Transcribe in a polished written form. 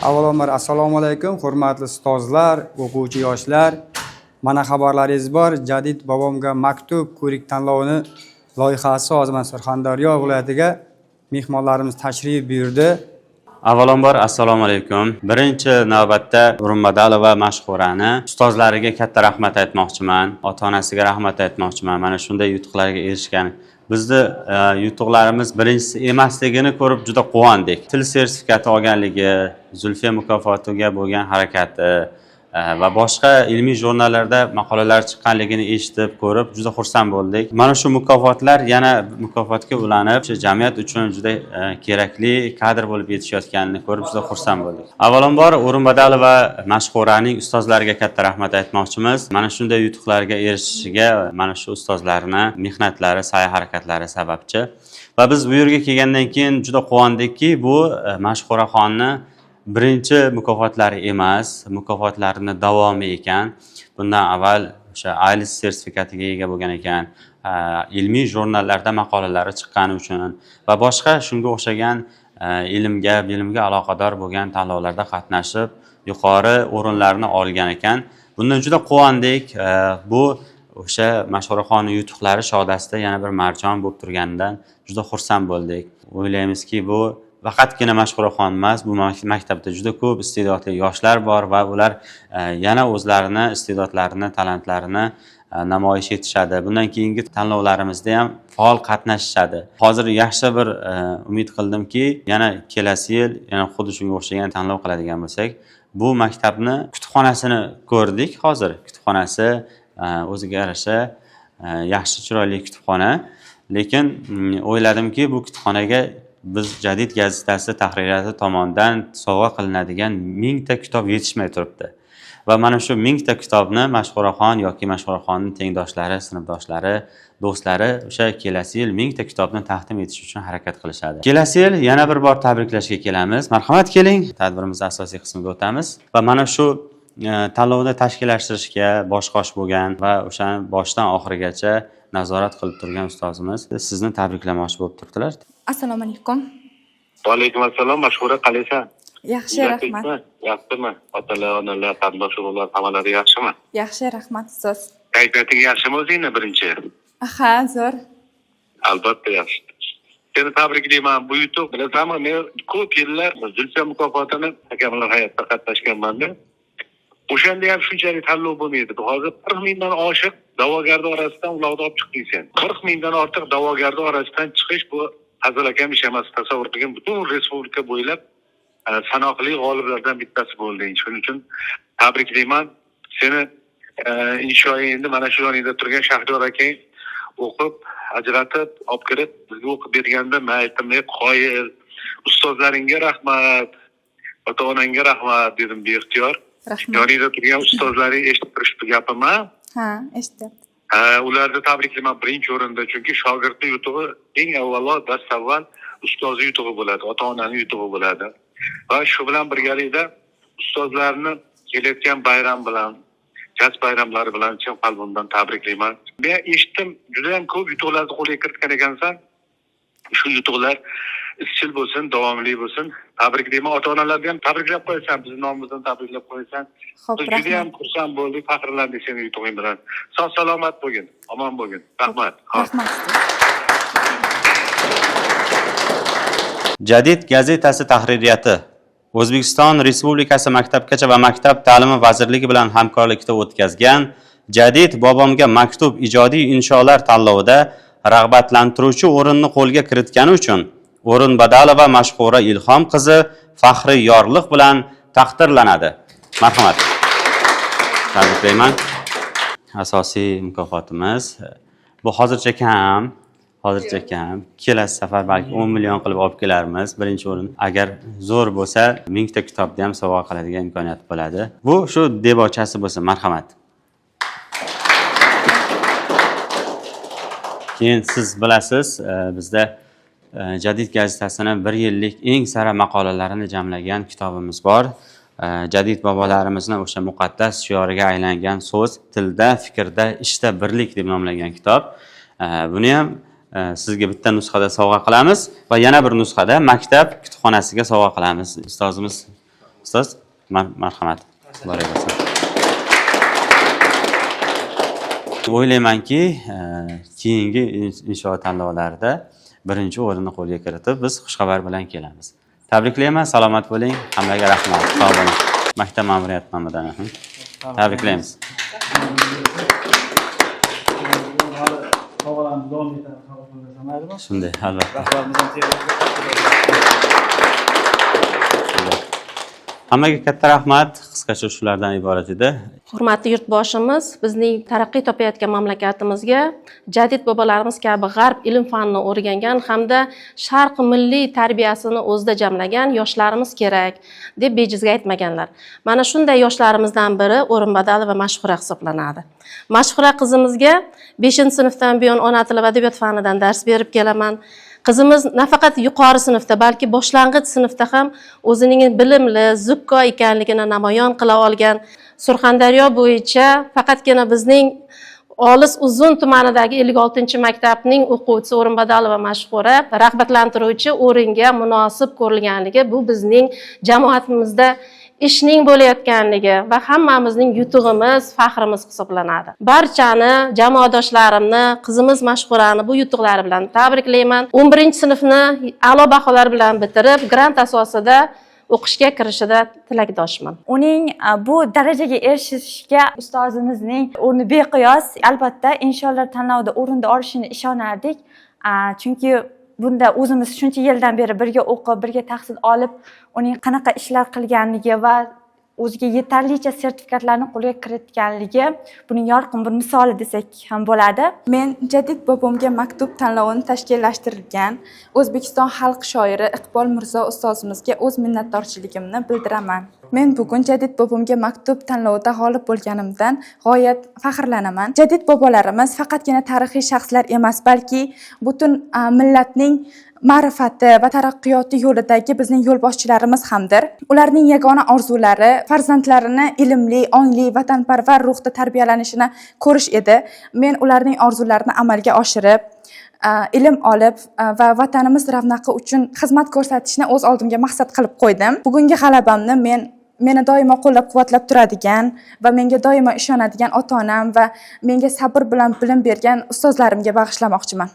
Avvalambor assalomu alaykum, hurmatli ustozlar, o'quvchi yoshlar. Mana xabarlaringiz bor. Jadid bobomga maktub ko'rik tanlovini loyihasi hozir Surxondaryo viloyatiga mehmonlarimiz tashrif buyurdi. Avvalambor assalomu alaykum. Birinchi navbatda Urunbadalova mashhurani ustozlariga katta rahmat aytmoqchiman, ota-onasiga rahmat aytmoqchiman. Mana shunday yutuqlarga erishgan. Bizni yutuqlarimiz birinchisi emasligini ko'rib juda quvondik. Til sertifikati olganligi, Zulfiya mukofotiga bo'lgan harakati va boshqa ilmiy jurnallarda maqolalar chiqqanligini eshitib, ko'rib juda xursand bo'ldik. Mana shu mukofotlar yana mukofotga ulanib, jamiyat uchun juda kerakli kadr bo'lib yetishayotganini ko'rib juda xursand bo'ldik. Avvalambor Urunbadalova mashhuraning ustozlariga katta rahmat aytmoqchimiz. Mana shunday yutuqlarga erishishiga mana shu ustozlarni mehnatlari, sa'y-harakatlari sababchi. Va biz bu yerga kelgandan keyin juda quvondikki, bu mashhuraxonni birinchi mukofotlari emas, mukofotlarini davomi ekan. Bundan avval o'sha AILS sertifikatiga ega bo'lgan ekan, ilmiy jurnallarda maqolalari chiqqani uchun va boshqa shunga o'xshagan bilimga aloqador bo'lgan tanlovlarda qatnashib, yuqori o'rinlarni olgan ekan. Bundan juda quvondik. Bu o'sha mashhuraxonning yutuqlari shodasida yana bir marjon bo'lib turganidan juda xursand bo'ldik. O'ylaymizki, bu faqatgina mashhuraxon emas, bu maktabda juda ko'p iste'dodli yoshlar bor va ular yana o'zlarini iste'dodlarini, talantlarini namoyish etishadi. Bundan keyingi tanlovlarimizda ham faol qatnashishadi. Hozir yaxshi bir umid qildimki, yana kelasi yil yana xuddi shunga o'xshagan tanlov qiladigan bo'lsak, bu maktabni kutubxonasini ko'rdik. Hozir kutubxonasi o'ziga yarasha yaxshi, chiroyli kutubxona, lekin o'yladimki, bu kutubxonaga biz Jadid gazetasi tahririyati tomonidan sovg'a qilinadigan 1000 ta kitob yetishmay turibdi. Va mana shu 1000 ta kitobni mashhuraxon yoki mashhuraxonning tengdoshlari, sinfdoshlari, do'stlari o'sha kelasi yil 1000 ta kitobni taqdim etish uchun harakat qilishadi. Kelasi yil yana bir bor tabriklashga kelamiz. Marhamat keling, tadbirimizning asosiy qismiga o'tamiz va mana shu tanlovni tashkillashtirishga bosh-qosh bo'lgan va o'sha boshdan oxirigacha nazorat qilib turgan ustozimiz sizni tabriklamoqchi bo'lib turibdilar. Assalomu alaykum. Va alaykum assalom. Mashhura qalaysan? Yaxshi, rahmat. Yaxshimi? Otalar, onalar, qarindosh urug'lar hammalari yaxshimi? Yaxshi, rahmat ustoz. Kayfiyating yaxshimi o'zingni birinchi? Ha, zo'r. Albatta yaxshi. Seni tabriklayman. Bu yutuq bilasanmi, men ko'p yillar Zulfiya mukofotini akamlar hayotda qatnashganman-da. O'shanda ham shunchalik tanlov bo'lmaydi. Hozir 40 mingdan oshiq da'vogarlar orasidan ularni olib chiqdingsan. 40 mingdan ortiq da'vogarlar orasidan chiqish bu hazil akam ish emas. Tasavvur qilgan butun respublika bo'ylab sanoqli g'oliblardan bittasi bo'lding. Shuning uchun tabriklayman. Seni inshoingni mana shu yoningda turgan Shahdor akang o'qib, ajratib, olib kirib bizga o'qib berganda men aytdim, qoyil, ustozlaringga rahmat, ota-onangga rahmat dedim beixtiyor. Yoningda turgan ustozlaring eshitib turishdi gapimni. Ha, eshityapti. Ularni tabriklayman birinchi o'rinda, chunki shogirdning yutug'i eng avvalo dastavval ustozning yutug'i bo'ladi, ota-onaning yutug'i bo'ladi. Va shu bilan birgalikda ustozlarni kelayotgan bayram bilan, kasb bayramlari bilan chin qalbimdan tabriklayman. Men eshitdim, juda ham ko'p yutuqlarni qo'lga kiritgan ekansan. Shu yutuqlar izchil bo'lsin, davomli bo'lsin. Tabriklayman. Ota-onalarni ham tabriklab qo'yasan, bizning nomimizdan tabriklab qo'yasan. Xo'p, Biz juda ham xursand bo'ldik, faxrlandik sening yutug'ing bilan. Sog' salomat bo'lgin, omon bo'lgin. Rahmat. Rahmat. Jadid gazetasi tahririyati O'zbekiston Respublikasi Maktabgacha va Maktab ta'limi vazirligi bilan hamkorlikda o'tkazgan Jadid bobomga maktub ijodiy insholar tanlovida rag'batlantiruvchi o'rinni qo'lga kiritgani uchun Urunbadalova mashhura Ilhom qizi faxriy yorliq bilan taqdirlanadi. Marhamat. Tabriklayman. Asosiy mukofotimiz bu hozircha kam. Kelasi safar balki 10 million qilib olib kelarmiz. Birinchi o'rin. Agar zo'r bo'lsa, 1000 ta kitobni ham sovg'a qiladigan imkoniyat bo'ladi. Bu shu debochasi bo'lsin. Marhamat. Keyin siz bilasiz, bizda Jadid gazetasini 1 yillik eng sara maqolalarini jamlagan kitobimiz bor. Jadid bobolarimizni o'sha muqaddas shioriga aylangan so'z, tilda, fikrda, ishda birlik deb nomlangan kitob. Buni ham sizga bitta nusxada sovg'a qilamiz va yana bir nusxada maktab kutubxonasiga sovg'a qilamiz. Ustozimiz Ustoz, marhamat. Xudoga bersin. O'ylaymanki, keyingi inshoot tanlovlarida birinchi o'rinni qo'lga kiritib, biz xushxabar bilan kelamiz. Tabriklayman, salomat bo'ling. Hammaga rahmat. Sog' bo'ling. Maktab ma'muriyati nomidan. Tabriklaymiz. Shunday, albatta. Hammaga katta rahmat. Qisqacha shulardan iborat edi. Hurmatli yurtboshimiz, bizning taraqqiy topayotgan mamlakatimizga jadid bobolarimiz kabi g'arb ilm fanini o'rgangan hamda sharq milliy tarbiyasini o'zida jamlagan yoshlarimiz kerak deb bejizga aytmaganlar. Mana shunday yoshlarimizdan biri O'rinbadalova Mashhura hisoblanadi. Mashhura qizimizga 5-sinfdan buyon ona tili va adabiyot fanidan dars berib kelaman. Qizimiz nafaqat yuqori sinfda, balki boshlang'ich sinfda ham o'zining bilimli, zukko ekanligini namoyon qila olgan. Surxondaryo bo'yicha faqatgina bizning Olis Uzun tumanidagi 56-maktabning o'quvchisi O'rinbadalova Mashhura rag'batlantiruvchi o'ringa munosib ko'rilganligi bu bizning jamoatimizda ishning bo'layotganligi va hammamizning yutug'imiz, faxrimiz hisoblanadi. Barchani, jamoadoshlarimni, qizimiz Mashhurani bu yutuqlari bilan tabriklayman. 11-sinfni a'lo baholar bilan bitirib, grant asosida o'qishga kirishida tilakdoshman. Uning bu darajaga erishishga ustozimizning o'rni beqiyos. Albatta, inshaalloh tanlovda o'rinda olishini ishonardik. Chunki bunda o'zimiz shuncha yildan beri birga o'qib, birga tahsil olib, uning qanaqa ishlar qilganligi va o'ziga yetarlicha sertifikatlarni qo'lga kiritganligi buning yorqin bir misoli desak ham bo'ladi. Men Jadid bobomga maktub tanlovini tashkillashtirilgan O'zbekiston xalq shoiri Iqbol Mirzo ustozimizga o'z minnatdorchiligimni bildiraman. Men bugun Jadid bobomga maktub tanlovida g'olib bo'lganimdan g'oyat faxrlanaman. Jadid bobolarimiz faqatgina tarixiy shaxslar emas, balki butun millatning ma'rifati va taraqqiyoti yo'lidagi bizning yo'lboshchilarimiz hamdir. Ularning yagona orzulari farzandlarini ilmli, ongli, vatanparvar ruhda tarbiyalanishini ko'rish edi. Men ularning orzularini amalga oshirib, ilm olib va vatanimiz ravnaqi uchun xizmat ko'rsatishni o'z oldimga maqsad qilib qo'ydim. Bugungi g'alabamni meni doimo qo'llab-quvvatlab turadigan va menga doimo ishonadigan ota-onam va menga sabr bilan bilim bergan ustozlarimga bag'ishlamoqchiman.